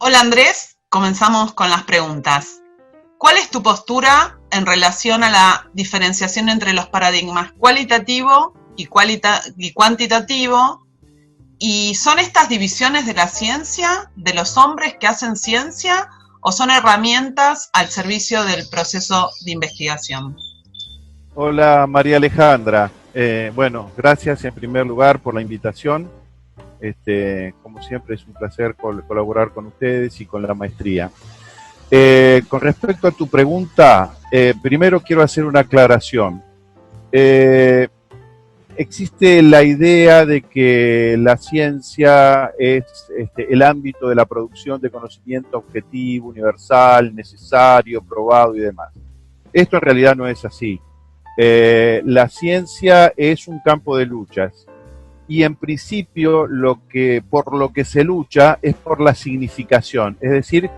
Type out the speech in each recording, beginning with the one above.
Hola Andrés, comenzamos con las preguntas. ¿Cuál es tu postura en relación a la diferenciación entre los paradigmas cualitativo y cuantitativo? ¿Y son estas divisiones de la ciencia, de los hombres que hacen ciencia, o son herramientas al servicio del proceso de investigación? Hola María Alejandra. Bueno, gracias en primer lugar por la invitación. Como siempre es un placer colaborar con ustedes y con la maestría. Con respecto a tu pregunta, primero quiero hacer una aclaración. Existe la idea de que la ciencia es el ámbito de la producción de conocimiento objetivo, universal, necesario, probado y demás. Esto en realidad no es así. La ciencia es un campo de luchas y en principio por lo que se lucha es por la significación, es decir,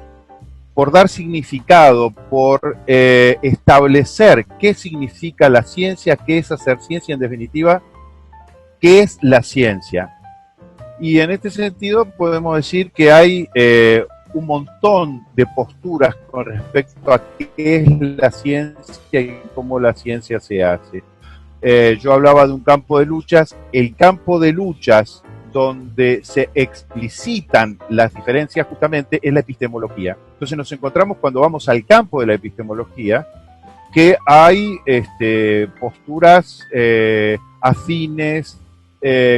por dar significado, por establecer qué significa la ciencia, qué es hacer ciencia, en definitiva, qué es la ciencia. Y en este sentido podemos decir que hay un montón de posturas con respecto a qué es la ciencia y cómo la ciencia se hace. Yo hablaba de un campo de luchas. El campo de luchas donde se explicitan las diferencias justamente es la epistemología. Entonces nos encontramos cuando vamos al campo de la epistemología que hay posturas afines,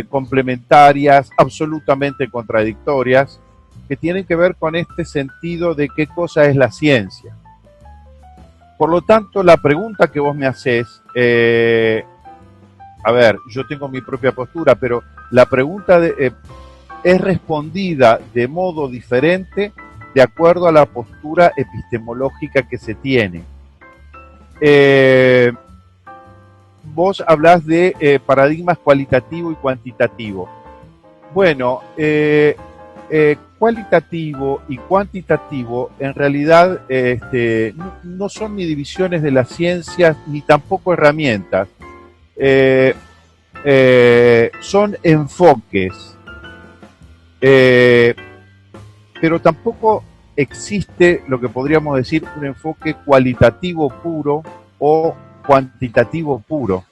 complementarias, absolutamente contradictorias, que tienen que ver con este sentido de qué cosa es la ciencia. Por lo tanto, la pregunta que vos me haces, a ver, yo tengo mi propia postura, pero la pregunta es respondida de modo diferente de acuerdo a la postura epistemológica que se tiene. Vos hablás de paradigmas cualitativo y cuantitativo. Bueno, cualitativo y cuantitativo en realidad no son ni divisiones de las ciencias ni tampoco herramientas. Son enfoques, pero tampoco existe lo que podríamos decir un enfoque cualitativo puro o cuantitativo puro.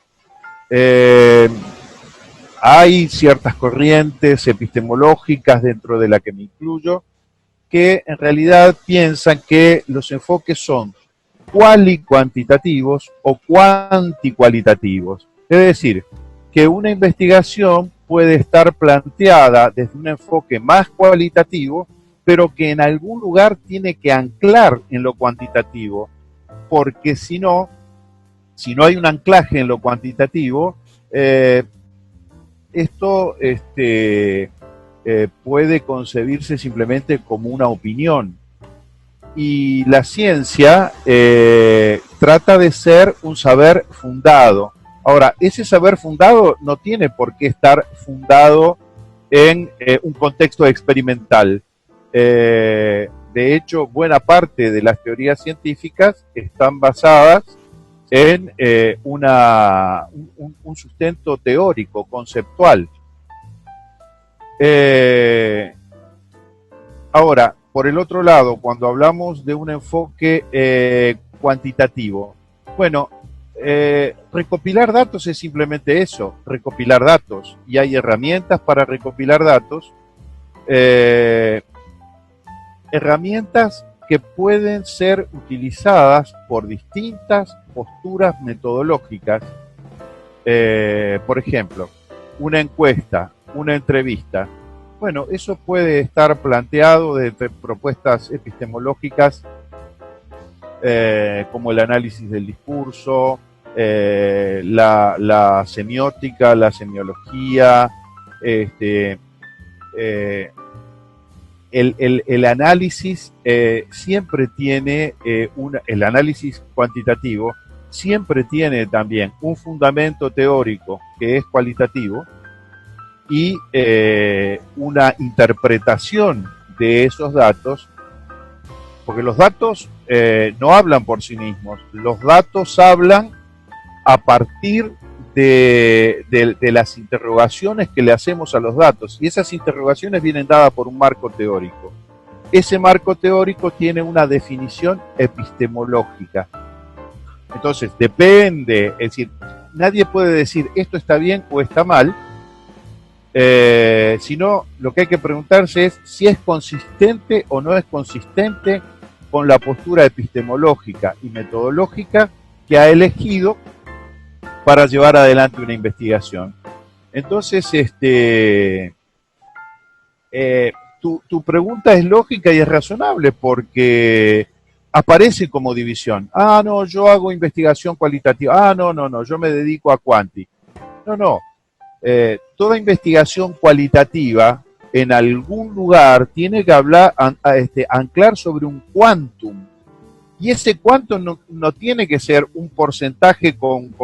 Hay ciertas corrientes epistemológicas, dentro de la que me incluyo, que en realidad piensan que los enfoques son cuantitativos o cuanticualitativos. Es decir, que una investigación puede estar planteada desde un enfoque más cualitativo, pero que en algún lugar tiene que anclar en lo cuantitativo, porque si no hay un anclaje en lo cuantitativo, esto puede concebirse simplemente como una opinión. Y la ciencia trata de ser un saber fundado. Ahora, ese saber fundado no tiene por qué estar fundado en un contexto experimental. De hecho, buena parte de las teorías científicas están basadas en un sustento teórico, conceptual. Ahora, por el otro lado, cuando hablamos de un enfoque cuantitativo, bueno, recopilar datos es simplemente eso, recopilar datos, y hay herramientas para recopilar datos, herramientas que pueden ser utilizadas por distintas posturas metodológicas. Por ejemplo, una encuesta, una entrevista. Bueno, eso puede estar planteado desde propuestas epistemológicas como el análisis del discurso, la semiótica, la semiología, el análisis siempre tiene el análisis cuantitativo siempre tiene también un fundamento teórico que es cualitativo y una interpretación de esos datos, porque los datos no hablan por sí mismos, los datos hablan a partir de las interrogaciones que le hacemos a los datos, y esas interrogaciones vienen dadas por un marco teórico. ese marco teórico tiene una definición epistemológica. Entonces, depende, es decir, nadie puede decir esto está bien o está mal, sino lo que hay que preguntarse es si es consistente o no es consistente con la postura epistemológica y metodológica que ha elegido para llevar adelante una investigación. Entonces, tu pregunta es lógica y es razonable porque aparece como división. Ah, no, yo hago investigación cualitativa. Ah, no, yo me dedico a Quanti. No. Toda investigación cualitativa en algún lugar tiene que anclar sobre un quantum. Y ese quantum no tiene que ser un porcentaje con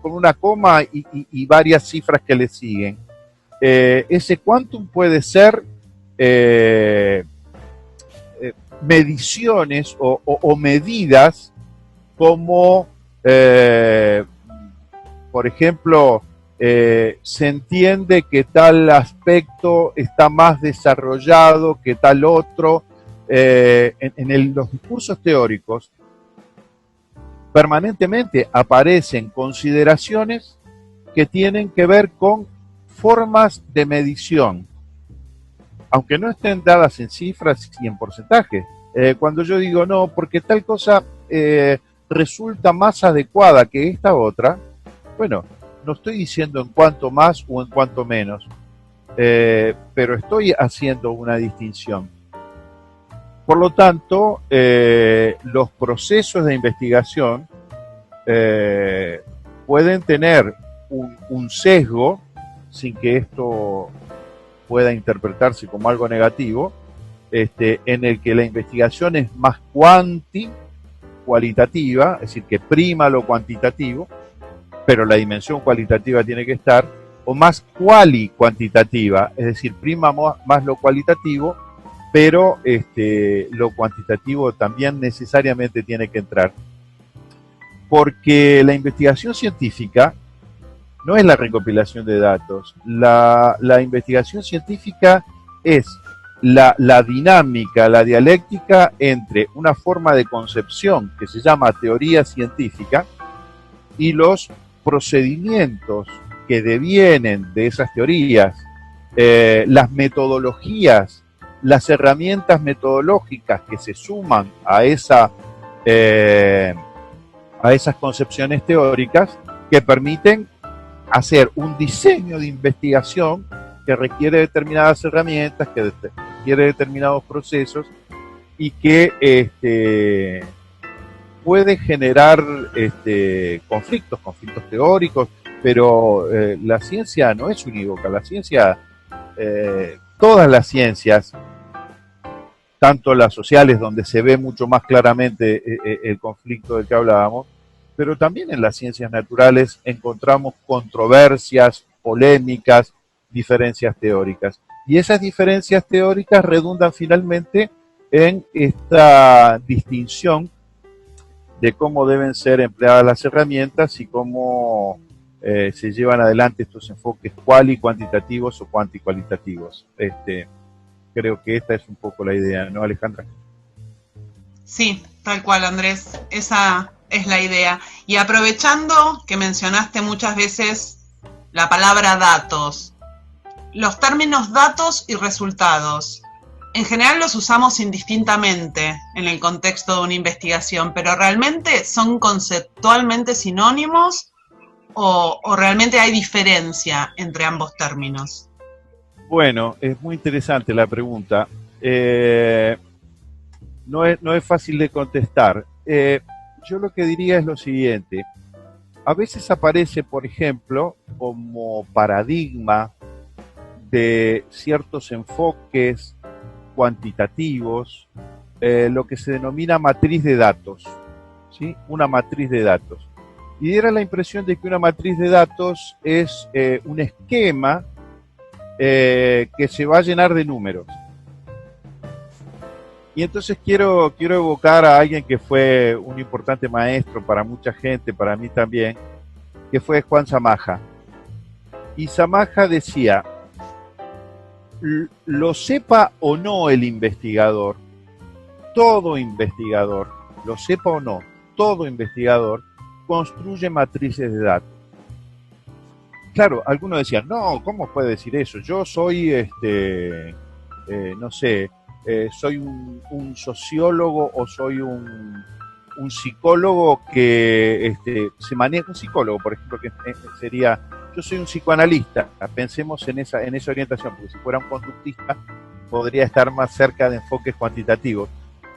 una coma y varias cifras que le siguen. Ese quantum puede ser mediciones o medidas como, por ejemplo, se entiende que tal aspecto está más desarrollado que tal otro. Los discursos teóricos permanentemente aparecen consideraciones que tienen que ver con formas de medición, aunque no estén dadas en cifras y en porcentaje. Cuando yo digo no, porque tal cosa resulta más adecuada que esta otra, bueno, no estoy diciendo en cuanto más o en cuanto menos, pero estoy haciendo una distinción. Por lo tanto, los procesos de investigación pueden tener un sesgo, sin que esto pueda interpretarse como algo negativo, en el que la investigación es más cualitativa, es decir, que prima lo cuantitativo, pero la dimensión cualitativa tiene que estar, o más cuantitativa, es decir, prima más lo cualitativo, pero lo cuantitativo también necesariamente tiene que entrar. Porque la investigación científica no es la recopilación de datos. La investigación científica es la dinámica, la dialéctica entre una forma de concepción que se llama teoría científica y los procedimientos que devienen de esas teorías, las metodologías, las herramientas metodológicas que se suman a esas concepciones teóricas que permiten hacer un diseño de investigación que requiere determinadas herramientas, que requiere determinados procesos y que puede generar conflictos teóricos, pero la ciencia no es unívoca. La ciencia, todas las ciencias, tanto las sociales, donde se ve mucho más claramente el conflicto del que hablábamos, pero también en las ciencias naturales encontramos controversias, polémicas, diferencias teóricas. Y esas diferencias teóricas redundan finalmente en esta distinción de cómo deben ser empleadas las herramientas y cómo se llevan adelante estos enfoques cuantitativos o cuantitativos. Creo que esta es un poco la idea, ¿no, Alejandra? Sí, tal cual, Andrés. Esa es la idea. Y aprovechando que mencionaste muchas veces la palabra datos, los términos datos y resultados, en general los usamos indistintamente en el contexto de una investigación, pero ¿realmente son conceptualmente sinónimos o realmente hay diferencia entre ambos términos? Bueno, es muy interesante la pregunta. No es fácil de contestar. Yo lo que diría es lo siguiente. A veces aparece, por ejemplo, como paradigma de ciertos enfoques cuantitativos, lo que se denomina matriz de datos, ¿sí? Una matriz de datos. Y diera la impresión de que una matriz de datos es un esquema que se va a llenar de números. Y entonces quiero evocar a alguien que fue un importante maestro para mucha gente, para mí también, que fue Juan Zamaja. Y Zamaja decía, lo sepa o no el investigador, todo investigador, lo sepa o no, todo investigador construye matrices de datos. Claro, algunos decían, no, ¿cómo puede decir eso? Yo soy, no sé, soy un sociólogo o soy un psicólogo que se maneja, un psicólogo, por ejemplo, que sería, yo soy un psicoanalista, pensemos en esa orientación, porque si fuera un conductista podría estar más cerca de enfoques cuantitativos.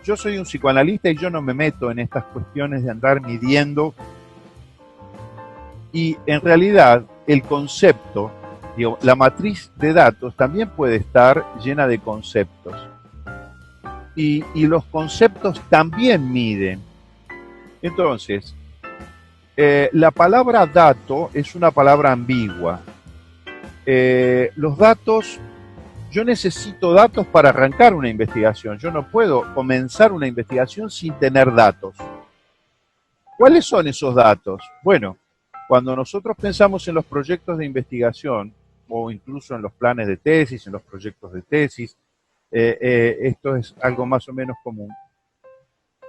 Yo soy un psicoanalista y yo no me meto en estas cuestiones de andar midiendo, y en realidad el concepto, digo, la matriz de datos también puede estar llena de conceptos, y los conceptos también miden. Entonces, la palabra dato es una palabra ambigua. Los datos, yo necesito datos para arrancar una investigación. Yo no puedo comenzar una investigación sin tener datos. ¿Cuáles son esos datos? Bueno, cuando nosotros pensamos en los proyectos de investigación, o incluso en los planes de tesis, en los proyectos de tesis, esto es algo más o menos común.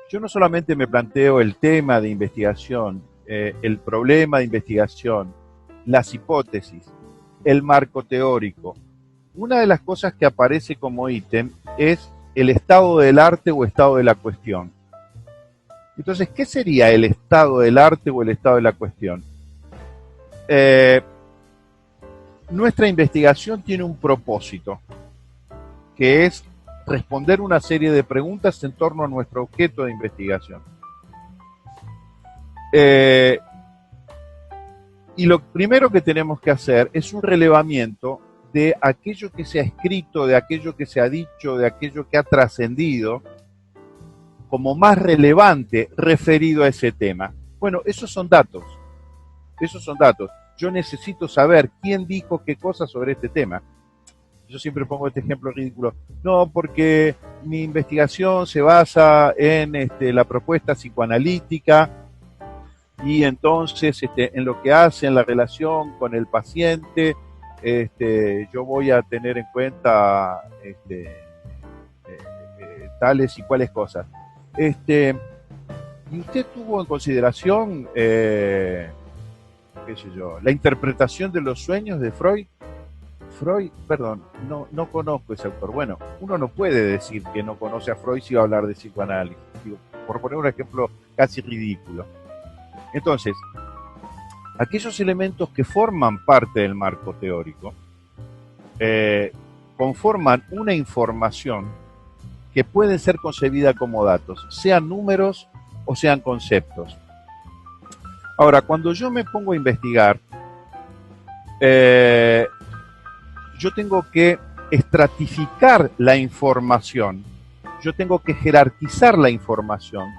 Yo no solamente me planteo el tema de investigación, el problema de investigación, las hipótesis, el marco teórico. Una de las cosas que aparece como ítem es el estado del arte o estado de la cuestión. Entonces, ¿qué sería el estado del arte o el estado de la cuestión? Nuestra investigación tiene un propósito, que es responder una serie de preguntas en torno a nuestro objeto de investigación. Y lo primero que tenemos que hacer es un relevamiento de aquello que se ha escrito, de aquello que se ha dicho, de aquello que ha trascendido como más relevante referido a ese tema. Bueno, esos son datos. Esos son datos. Yo necesito saber quién dijo qué cosa sobre este tema. Yo siempre pongo este ejemplo ridículo. No, porque mi investigación se basa en la propuesta psicoanalítica y entonces en lo que hace en la relación con el paciente, yo voy a tener en cuenta tales y cuales cosas. ¿Y usted tuvo en consideración, qué sé yo, la interpretación de los sueños de Freud? Freud, perdón, no conozco ese autor. Bueno, uno no puede decir que no conoce a Freud si va a hablar de psicoanálisis, digo, por poner un ejemplo casi ridículo. Entonces, aquellos elementos que forman parte del marco teórico conforman una información que puede ser concebida como datos, sean números o sean conceptos. Ahora, cuando yo me pongo a investigar, yo tengo que estratificar la información, yo tengo que jerarquizar la información.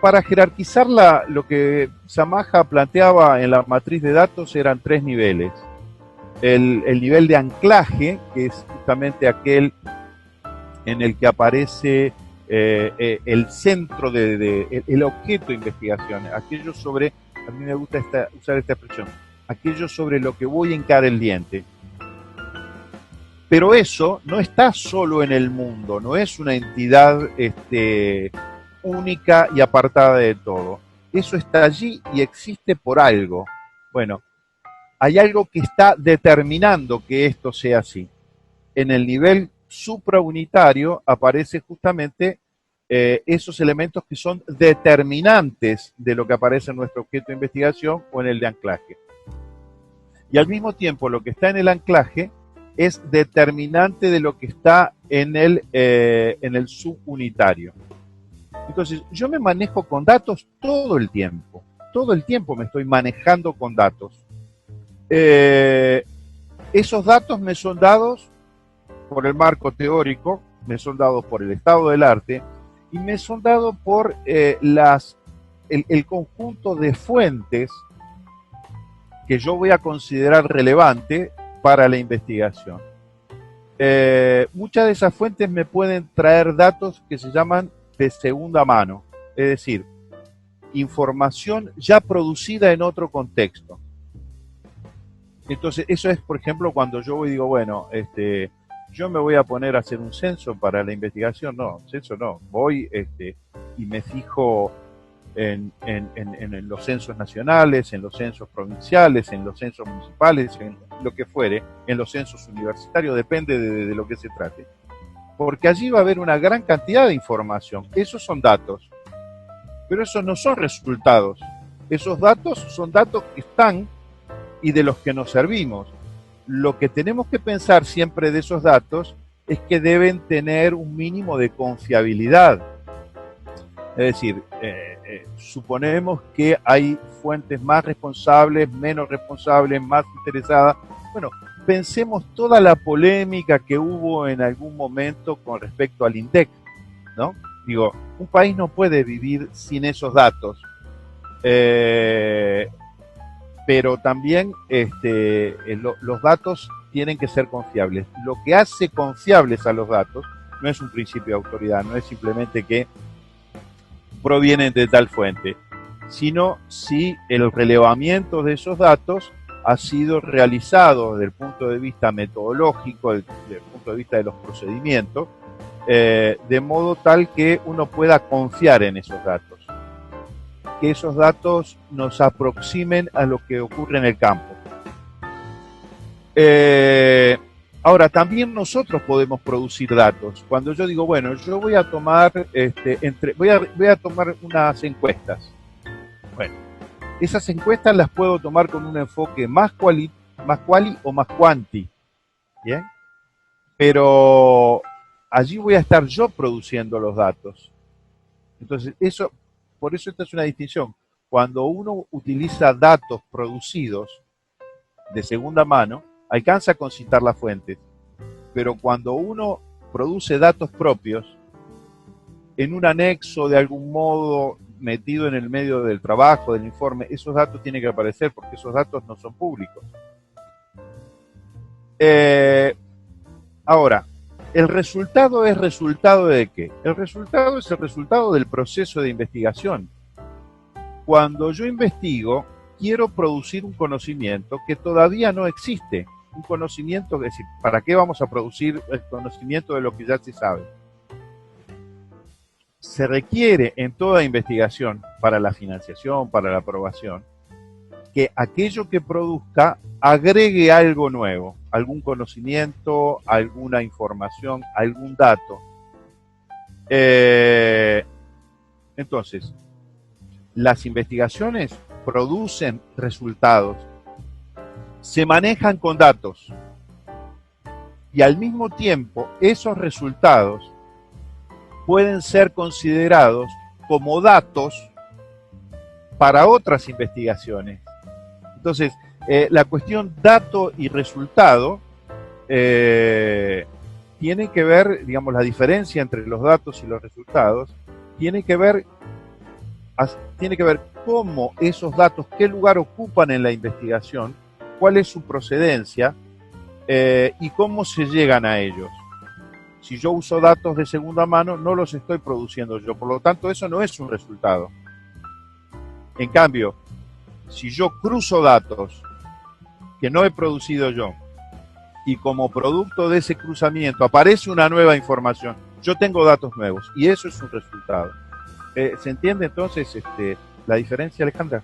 Para jerarquizarla, lo que Samaja planteaba en la matriz de datos eran 3 niveles. El nivel de anclaje, que es justamente aquel en el que aparece el centro el objeto de investigación, aquello sobre, a mí me gusta usar esta expresión, aquello sobre lo que voy a hincar el diente. Pero eso no está solo en el mundo, no es una entidad única y apartada de todo. Eso está allí y existe por algo. Bueno, hay algo que está determinando que esto sea así. En el nivel supraunitario aparece justamente esos elementos que son determinantes de lo que aparece en nuestro objeto de investigación o en el de anclaje. Y al mismo tiempo lo que está en el anclaje es determinante de lo que está en el subunitario. Entonces, yo me manejo con datos todo el tiempo me estoy manejando con datos. Esos datos me son dados por el marco teórico, me son dados por el estado del arte y me son dados por el conjunto de fuentes que yo voy a considerar relevante para la investigación. Muchas de esas fuentes me pueden traer datos que se llaman de segunda mano, es decir, información ya producida en otro contexto. Entonces, eso es, por ejemplo, cuando yo voy y digo, bueno, yo me voy a poner a hacer un censo para la investigación. No, censo no. Voy y me fijo en los censos nacionales, en los censos provinciales, en los censos municipales, en lo que fuere, en los censos universitarios, depende de lo que se trate. Porque allí va a haber una gran cantidad de información. Esos son datos, pero esos no son resultados. Esos datos son datos que están y de los que nos servimos. Lo que tenemos que pensar siempre de esos datos es que deben tener un mínimo de confiabilidad. Es decir, suponemos que hay fuentes más responsables, menos responsables, más interesadas. Bueno, pensemos toda la polémica que hubo en algún momento con respecto al INDEC, ¿no? Digo, un país no puede vivir sin esos datos. Pero también los datos tienen que ser confiables. Lo que hace confiables a los datos no es un principio de autoridad, no es simplemente que provienen de tal fuente, sino si el relevamiento de esos datos ha sido realizado desde el punto de vista metodológico, desde el punto de vista de los procedimientos, de modo tal que uno pueda confiar en esos datos, que esos datos nos aproximen a lo que ocurre en el campo. Ahora, también nosotros podemos producir datos. Cuando yo digo, bueno, yo voy a tomar, voy a tomar unas encuestas. Bueno, esas encuestas las puedo tomar con un enfoque más quali o más quanti, ¿bien? Pero allí voy a estar yo produciendo los datos. Entonces, por eso esta es una distinción. Cuando uno utiliza datos producidos de segunda mano, alcanza con citar las fuentes, pero cuando uno produce datos propios, en un anexo de algún modo metido en el medio del trabajo, del informe, esos datos tienen que aparecer porque esos datos no son públicos. Ahora, ¿el resultado es resultado de qué? El resultado es el resultado del proceso de investigación. Cuando yo investigo, quiero producir un conocimiento que todavía no existe. Un conocimiento, es decir, ¿para qué vamos a producir el conocimiento de lo que ya se sabe? Se requiere en toda investigación, para la financiación, para la aprobación, que aquello que produzca agregue algo nuevo, algún conocimiento, alguna información, algún dato. Entonces, las investigaciones producen resultados, se manejan con datos y al mismo tiempo esos resultados pueden ser considerados como datos para otras investigaciones. Entonces, la cuestión dato y resultado tiene que ver, digamos, la diferencia entre los datos y los resultados, tiene que ver cómo esos datos, qué lugar ocupan en la investigación, cuál es su procedencia y cómo se llegan a ellos. Si yo uso datos de segunda mano, no los estoy produciendo yo, por lo tanto eso no es un resultado. En cambio, si yo cruzo datos que no he producido yo y como producto de ese cruzamiento aparece una nueva información, yo tengo datos nuevos y eso es un resultado. ¿Se entiende entonces la diferencia, Alejandra?